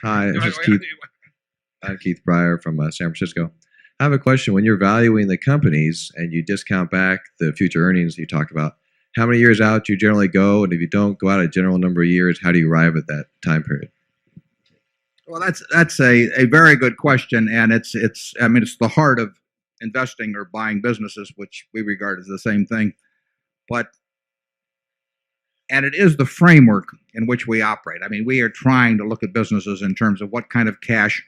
Hi, this is Keith. I'm Keith Pryor from San Francisco. I have a question. When you're valuing the companies and you discount back the future earnings you talked about, how many years out do you generally go? And if you don't go out a general number of years, how do you arrive at that time period? Well, that's a very good question, and it's the heart of investing or buying businesses, which we regard as the same thing. And it is the framework in which we operate. I mean, we are trying to look at businesses in terms of what kind of cash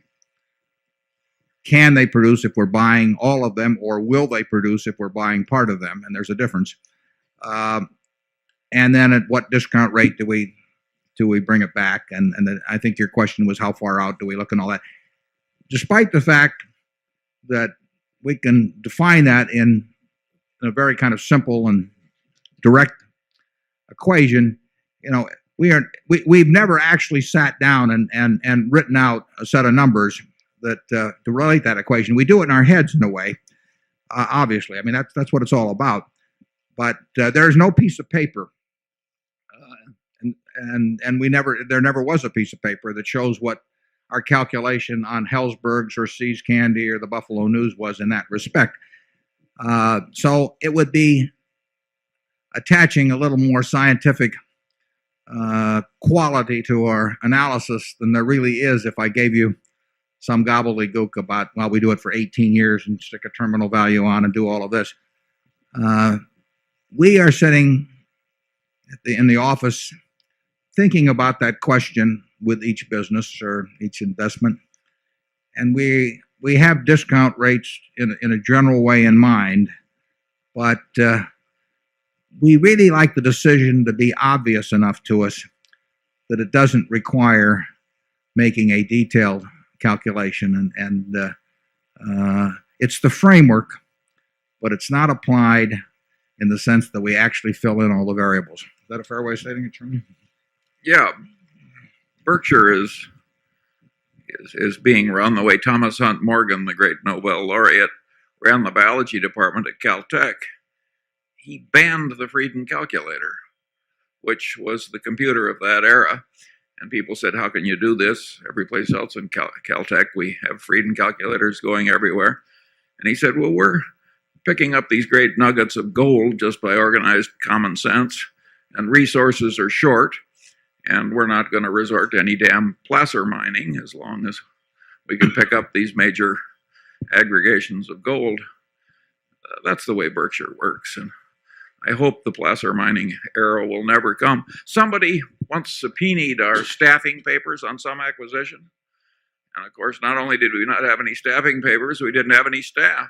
can they produce if we're buying all of them, or will they produce if we're buying part of them, and there's a difference. And then at what discount rate do we bring it back? And then I think your question was how far out do we look and all that. Despite the fact that we can define that in a very kind of simple and direct equation, we've never actually sat down and written out a set of numbers that to relate that equation. We do it in our heads in a way, obviously. I mean, that's what it's all about. But there's no piece of paper, and there never was a piece of paper that shows what our calculation on Helzberg's or See's Candy or the Buffalo News was in that respect. So it would be attaching a little more scientific quality to our analysis than there really is if I gave you some gobbledygook about, well, we do it for 18 years and stick a terminal value on and do all of this. We are sitting in the office thinking about that question with each business or each investment, and we have discount rates in a general way in mind, but we really like the decision to be obvious enough to us that it doesn't require making a detailed calculation, and it's the framework, but it's not applied in the sense that we actually fill in all the variables. Is that a fair way of stating it, Chairman? Yeah, Berkshire is being run the way Thomas Hunt Morgan, the great Nobel laureate, ran the biology department at Caltech. He banned the Frieden calculator, which was the computer of that era. And people said, how can you do this? Every place else in Caltech, we have Frieden calculators going everywhere. And he said, well, we're picking up these great nuggets of gold just by organized common sense, and resources are short, and we're not going to resort to any damn placer mining as long as we can pick up these major aggregations of gold. That's the way Berkshire works, and I hope the placer mining era will never come. Somebody once subpoenaed our staffing papers on some acquisition. And of course, not only did we not have any staffing papers, we didn't have any staff.